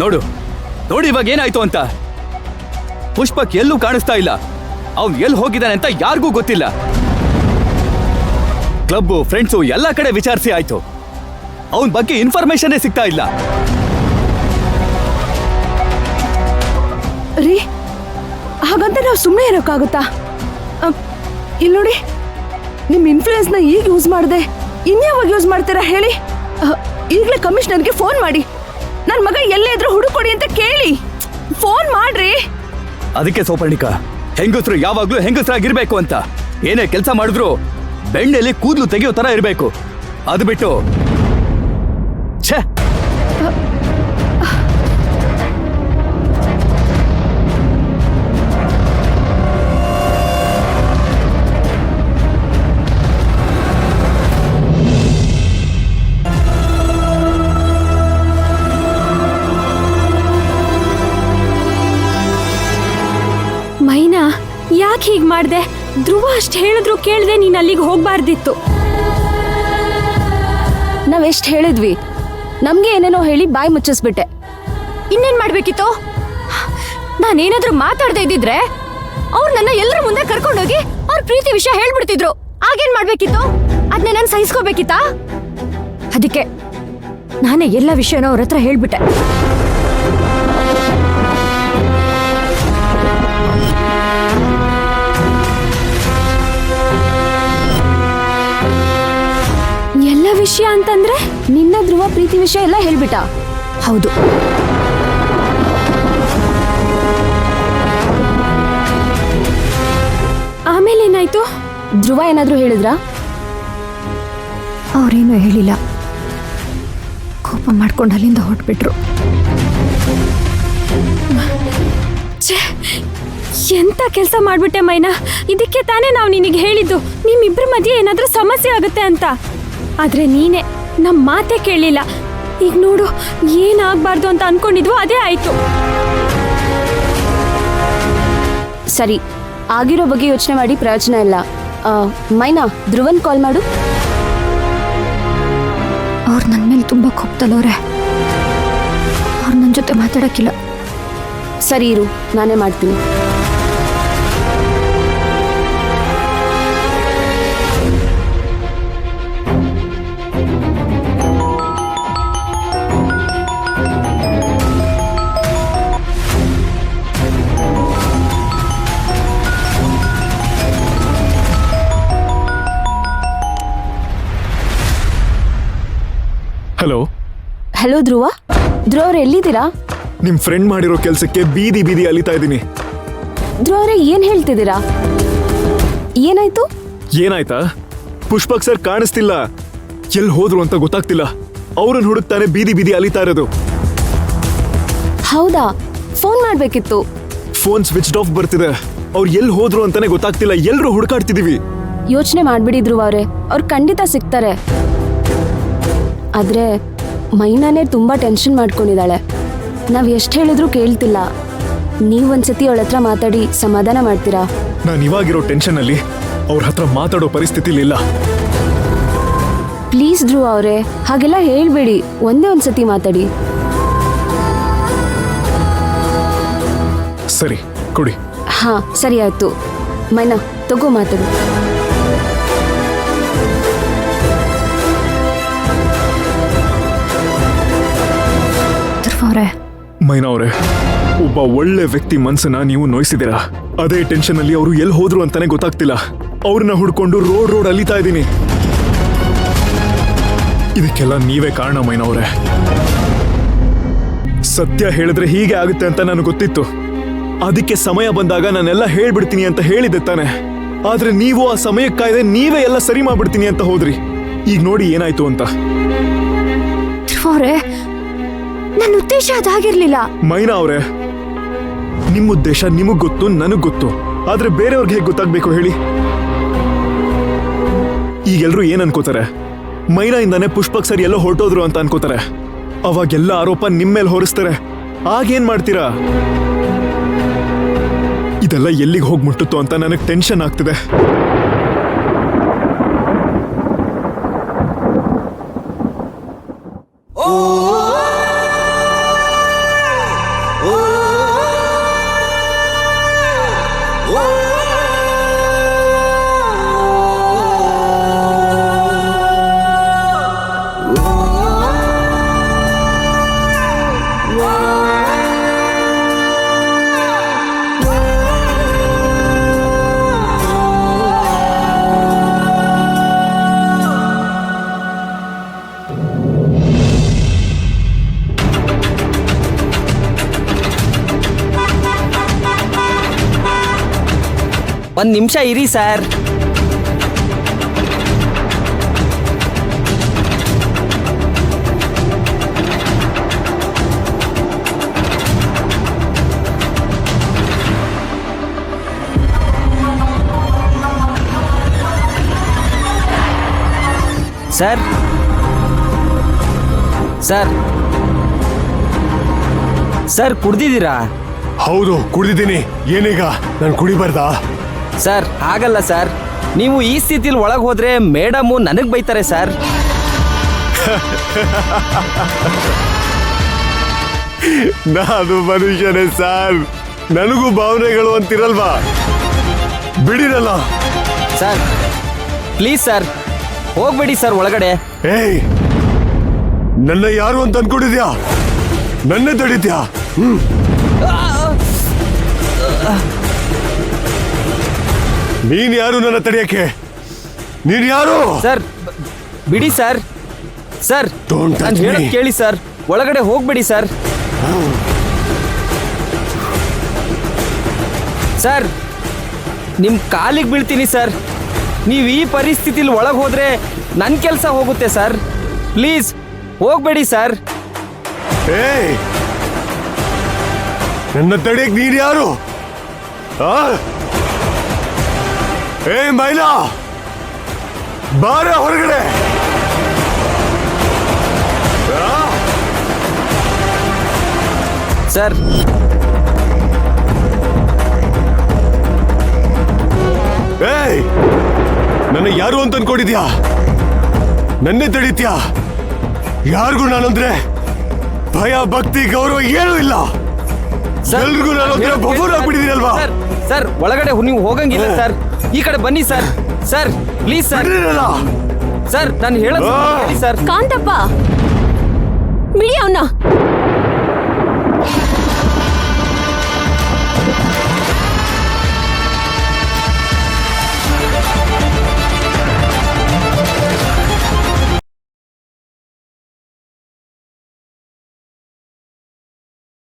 ನೋಡು ನೋಡಿ ಇವಾಗ ಏನಾಯ್ತು ಅಂತ. ಪುಷ್ಪಕ್ ಎಲ್ಲೂ ಕಾಣಿಸ್ತಾ ಇಲ್ಲ. ಅವ್ನು ಎಲ್ಲಿ ಹೋಗಿದ್ದಾನೆ ಅಂತ ಯಾರಿಗೂ ಗೊತ್ತಿಲ್ಲ. ಕ್ಲಬ್ ಫ್ರೆಂಡ್ಸು ಎಲ್ಲ ಕಡೆ ವಿಚಾರಿಸಿ ಆಯ್ತು. ಅವನ ಬಗ್ಗೆ ಇನ್ಫಾರ್ಮೇಶನ್ ಸಿಗ್ತಾ ಇಲ್ಲ. ರೀ ಹಾಗಂತ ನಾವು ಸುಮ್ಮನೆ ಇರೋಕ್ಕಾಗುತ್ತಾ? ಇಲ್ಲಿ ನೋಡಿ, ನಿಮ್ ಇನ್ಫ್ಲೂಯೆನ್ಸ್ನ ಈಗ ಯೂಸ್ ಮಾಡದೆ ಇನ್ಯಾವಾಗ ಯೂಸ್ ಮಾಡ್ತೀರಾ ಹೇಳಿ? ಈಗಲೇ ಕಮಿಷನರ್ಗೆ ಫೋನ್ ಮಾಡಿ ನನ್ನ ಮಗ ಎಲ್ಲೇ ಇದ್ರೂ ಹುಡುಕೊಡಿ ಅಂತ ಕೇಳಿ. ಫೋನ್ ಮಾಡ್ರಿ. ಅದಕ್ಕೆ ಸೌಪರ್ಣಿಕ, ಹೆಂಗಸರು ಯಾವಾಗ್ಲೂ ಹೆಂಗಸರಾಗಿರ್ಬೇಕು ಅಂತ. ಏನೇ ಕೆಲಸ ಮಾಡಿದ್ರು ಬೆಣ್ಣೆಲಿ ಕೂದಲು ತೆಗೆಯೋ ತರ ಇರಬೇಕು. ಅದು ಬಿಟ್ಟು ಛೇ, ಮೈನಾ ಯಾಕೆ ಹೀಗೆ ಮಾಡ್ದೆ? ಧ್ರುವ ಅಷ್ಟು ಹೇಳಿದ್ರು ಕೇಳ್ದೆ ನೀನ್ ಅಲ್ಲಿಗೆ ಹೋಗ್ಬಾರ್ದಿತ್ತು. ನಾವೆಷ್ಟು ಹೇಳಿದ್ವಿ, ನಮ್ಗೆ ಏನೇನೋ ಹೇಳಿ ಬಾಯಿ ಮುಚ್ಚಿಸ್ಬಿಟ್ಟೆ. ಇನ್ನೇನ್ ಮಾಡ್ಬೇಕಿತ್ತು? ನಾನೇನಾದ್ರೂ ಮಾತಾಡದೆ ಇದ್ದಿದ್ರೆ ಅವ್ರು ನನ್ನ ಎಲ್ಲರ ಮುಂದೆ ಕರ್ಕೊಂಡೋಗಿ ಅವ್ರ ಪ್ರೀತಿ ವಿಷಯ ಹೇಳ್ಬಿಡ್ತಿದ್ರು. ಆಗೇನ್ ಮಾಡ್ಬೇಕಿತ್ತು? ಅದನ್ನ ನಾನು ಸಹಿಸ್ಕೋಬೇಕಿತ್ತಾ? ಅದಕ್ಕೆ ನಾನೇ ಎಲ್ಲ ವಿಷಯನೂ ಅವ್ರ ಹತ್ರ ಹೇಳ್ಬಿಟ್ಟೆ. ಎಲ್ಲ ವಿಷಯ ಅಂತಂದ್ರೆ ನಿನ್ನ ಧ್ರುವ ಪ್ರೀತಿ ವಿಷಯ ಎಲ್ಲ ಹೇಳ್ಬಿಟ್ಟ? ಹೌದು. ಆಮೇಲೆ ಏನಾಯ್ತು? ಧ್ರುವ ಏನಾದ್ರೂ ಹೇಳಿದ್ರಾ? ಅವ್ರೇನೂ ಹೇಳಿಲ್ಲ. ಕೋಪ ಮಾಡ್ಕೊಂಡು ಅಲ್ಲಿಂದ ಹೊರಟ್ಬಿಟ್ರು. ಎಂತ ಕೆಲಸ ಮಾಡ್ಬಿಟ್ಟೆ ಮೈನಾ. ಇದಕ್ಕೆ ತಾನೇ ನಾವು ನಿನಗೆ ಹೇಳಿದ್ದು ನಿಮ್ಮಿಬ್ರ ಮಧ್ಯೆ ಏನಾದ್ರೂ ಸಮಸ್ಯೆ ಆಗುತ್ತೆ ಅಂತ. ಆದ್ರೆ ನೀನೇ ನಮ್ಮ ಮಾತೇ ಕೇಳಲಿಲ್ಲ. ಈಗ ನೋಡು, ಏನಾಗಬಾರ್ದು ಅಂತ ಅನ್ಕೊಂಡಿದ್ವು ಅದೇ ಆಯ್ತು. ಸರಿ, ಆಗಿರೋ ಬಗ್ಗೆ ಯೋಚನೆ ಮಾಡಿ ಪ್ರಯೋಜನ ಇಲ್ಲ. ಮೈನಾ, ಧ್ರುವನ್ ಕಾಲ್ ಮಾಡು. ಅವ್ರು ನನ್ನ ಮೇಲೆ ತುಂಬ ಕೋಪದಲ್ಲವ್ರೆ. ಅವ್ರು ನನ್ನ ಜೊತೆ ಮಾತಾಡೋಕ್ಕಿಲ್ಲ. ಸರಿ ಇರು, ನಾನೇ ಮಾಡ್ತೀನಿ. ಹಲೋ. ಹಲೋ ಧ್ರುವ. ಧ್ರುವ ಅವ್ರೆ, ಎಲ್ಲಿದ್ದೀರಾ? ನಿಮ್ ಫ್ರೆಂಡ್ ಮಾಡಿರೋ ಕೆಲ್ಸಕ್ಕೆ ಬೀದಿ ಬೀದಿ ಅಲಿತಾ ಇದ್ದೀನಿ. ಧ್ರುವ ಅವ್ರೆ, ಏನ್ ಹೇಳ್ತಿದ್ದೀರಾ? ಏನಾಯ್ತು? ಏನಾಯ್ತಾ? ಪುಷ್ಪಕ್ ಸರ್ ಕಾಣಿಸ್ತಿಲ್ಲ. ಎಲ್ಲಿ ಹೋದ್ರು ಅಂತ ಗೊತ್ತಾಗ್ತಿಲ್ಲ. ಅವ್ರನ್ನ ಹುಡುಕ್ತಾನೆ ಬೀದಿ ಬೀದಿ ಅಲಿತಾ ಇರೋದು. ಹೌದಾ? ಫೋನ್ ಮಾಡ್ಬೇಕಿತ್ತು. ಫೋನ್ ಸ್ವಿಚ್ ಆಫ್ ಬರ್ತಿದೆ. ಅವ್ರು ಎಲ್ಲಿ ಹೋದ್ರು ಅಂತಾನೆ ಗೊತ್ತಾಗ್ತಿಲ್ಲ. ಎಲ್ರು ಹುಡುಕಾಡ್ತಿದೀವಿ. ಯೋಚನೆ ಮಾಡ್ಬಿಡಿ ಧ್ರುವ ಅವ್ರೆ, ಅವ್ರು ಖಂಡಿತ ಸಿಗ್ತಾರೆ. ಆದ್ರೆ ಮೈನಾನೇ ತುಂಬಾ ಟೆನ್ಷನ್ ಮಾಡ್ಕೊಂಡಿದ್ದಾಳೆ. ನಾವ್ ಎಷ್ಟು ಹೇಳಿದ್ರು ಕೇಳ್ತಿಲ್ಲ. ನೀವೊಂದ್ಸತಿ ಅವಳ ಹತ್ರ ಮಾತಾಡಿ ಸಮಾಧಾನ ಮಾಡ್ತೀರಾ? ನಾನು ಇವಾಗಿರೋ ಟೆನ್ಷನ್ ಅಲ್ಲಿ ಅವ್ರ ಹತ್ರ ಮಾತಾಡೋ ಪರಿಸ್ಥಿತಿಲಿ ಇಲ್ಲ. ಪ್ಲೀಸ್ ಧ್ರುವ ಅವ್ರೆ, ಹಾಗೆಲ್ಲ ಹೇಳ್ಬೇಡಿ. ಒಂದ್ಸತಿ ಮಾತಾಡಿ. ಸರಿ, ಕೊಡಿ. ಹಾ, ಸರಿ ಆಯ್ತು. ಮೈನಾ, ತಗೋ ಮಾತಾಡು. ಮೈನಾ ಅವರೇ, ಒಬ್ಬ ಒಳ್ಳೆ ವ್ಯಕ್ತಿ ಮನ್ಸನ್ನ ನೀವು ನೋಯಿಸಿದಿರಾ. ಅದೇ ಟೆನ್ಷನ್ ಅಲ್ಲಿ ಅವರು ಎಲ್ಲಿ ಹೋದ್ರು ಅಂತಾನೆ ಗೊತ್ತಾಗ್ತಿಲ್ಲ. ಅವ್ರನ್ನ ಹುಡ್ಕೊಂಡು ರೋಡ್ ಅಲಿತಾ ಇದ್ದೀನಿ. ಇದಕ್ಕೆಲ್ಲ ನೀವೇ ಕಾರಣ ಮೈನಾ ಅವರೇ. ಸತ್ಯ ಹೇಳಿದ್ರೆ ಹೀಗೆ ಆಗುತ್ತೆ ಅಂತ ನನಗೆ ಗೊತ್ತಿತ್ತು. ಅದಕ್ಕೆ ಸಮಯ ಬಂದಾಗ ನಾನೆಲ್ಲ ಹೇಳ್ಬಿಡ್ತೀನಿ ಅಂತ ಹೇಳಿದ್ದೆ ತಾನೆ. ಆದ್ರೆ ನೀವು ಆ ಸಮಯಕ್ಕಾಯ್ದೆ ನೀವೇ ಎಲ್ಲ ಸರಿ ಮಾಡ್ಬಿಡ್ತೀನಿ ಅಂತ ಹೋದ್ರಿ. ಈಗ ನೋಡಿ ಏನಾಯ್ತು ಅಂತ. ನನ್ನ ಉದ್ದೇಶ ಅದಾಗಿರ್ಲಿಲ್ಲ. ಮೈನಾ ಅವರೇ, ನಿಮ್ಮ ಉದ್ದೇಶ ನಿಮಗ್ ಗೊತ್ತು, ನನಗ್ ಗೊತ್ತು. ಆದ್ರೆ ಬೇರೆಯವ್ರಿಗೆ ಹೇಗೆ ಗೊತ್ತಾಗ್ಬೇಕು ಹೇಳಿ? ಈಗೆಲ್ರು ಏನ್ ಅನ್ಕೋತಾರೆ? ಮೈನಾ ಇಂದಾನೆ ಪುಷ್ಪಕ್ ಸರ್ ಎಲ್ಲೋ ಹೊರಟೋದ್ರು ಅಂತ ಅನ್ಕೋತಾರೆ. ಅವಾಗೆಲ್ಲ ಆರೋಪ ನಿಮ್ಮೇಲೆ ಹೊರಿಸ್ತಾರೆ. ಆಗೇನ್ ಮಾಡ್ತೀರಾ? ಇದೆಲ್ಲ ಎಲ್ಲಿಗೆ ಹೋಗಿ ಮುಟ್ಟುತ್ತೋ ಅಂತ ನನಗೆ ಟೆನ್ಷನ್ ಆಗ್ತಿದೆ. ಒಂದು ನಿಮಿಷ ಇರಿ ಸರ್. ಸರ್ ಸರ್ ಸರ್ ಕುಡ್ದಿದ್ದೀರಾ? ಹೌದು, ಕುಡಿದಿದ್ದೀನಿ. ಏನೀಗ ನಾನು ಕುಡಿಬಾರ್ದಾ? ಸರ್ ಆಗಲ್ಲ ಸರ್. ನೀವು ಈ ಸ್ಥಿತಿಲಿ ಒಳಗೆ ಹೋದ್ರೆ ಮೇಡಮು ನನಗೆ ಬೈತಾರೆ ಸರ್. ನಾನು ಮನುಷ್ಯನೇ ಸರ್, ನನಗೂ ಭಾವನೆಗಳು ಅಂತಿರಲ್ವಾ? ಬಿಡಿರಲ್ಲ. ಸರ್ ಪ್ಲೀಸ್ ಸರ್, ಹೋಗ್ಬೇಡಿ ಸರ್ ಒಳಗಡೆ. ಏಯ್, ನನ್ನ ಯಾರು ಅಂತ ಅನ್ಕೊಂಡಿದ್ಯಾ? ನನ್ನ ತಡಿದ್ಯಾ? ನೀನ್ ಯಾರು ನನ್ನ ತಡಿಯಕ್ಕೆ? ನೀನ್ ಯಾರು? ಸರ್ ಬಿಡಿ ಸರ್. ಸರ್ Don't touch ನಾನು ಹೇಳೋದು me. ಕೇಳಿ ಸರ್, ಒಳಗಡೆ ಹೋಗ್ಬೇಡಿ ಸರ್. ಸರ್ ನಿಮ್ಮ ಕಾಲಿಗೆ ಬೀಳ್ತೀನಿ ಸರ್. ನೀವು ಈ ಪರಿಸ್ಥಿತಿಲಿ ಒಳಗೆ ಹೋದ್ರೆ ನನ್ನ ಕೆಲಸ ಹೋಗುತ್ತೆ ಸರ್. ಪ್ಲೀಸ್ ಹೋಗ್ಬೇಡಿ ಸರ್. ಏಯ್, ನನ್ನ ತಡಿಯಕ್ ನೀನ್ ಯಾರು? ಆ? ಏಯ್ ಮೈಲಾ, ಬಾರ ಹೊರಗಡೆ. ಆ? ಸರ್ ಏಯ್, ನನ್ನ ಯಾರು ಅಂತ ಅನ್ಕೊಂಡಿದ್ಯಾ? ನನ್ನೇ ತಡೀತ್ಯಾ? ಯಾರಿಗೂ ನಾನಂದ್ರೆ ಭಯ, ಭಕ್ತಿ, ಗೌರವ ಏನೂ ಇಲ್ಲ. ಎಲ್ರಿಗೂ ನಾನು ಒಂಥರ ಬಫೂರ್ ಆಗ್ಬಿಟ್ಟಿದ್ದೀನಲ್ವಾ? ಸರ್ ಸರ್ ಒಳಗಡೆ ನೀವು ಹೋಗಂಗಿಲ್ಲ ಸರ್. ಈ ಕಡೆ ಬನ್ನಿ ಸರ್. Sir please sir. ಬಿಡಿರಲ್ಲ. ಸರ್ ನಾನು ಹೇಳೋದು ಕೇಳಿ ಸರ್. ಕಾಂತಪ್ಪ ಬಿಡಿ ಅವನ್ನ.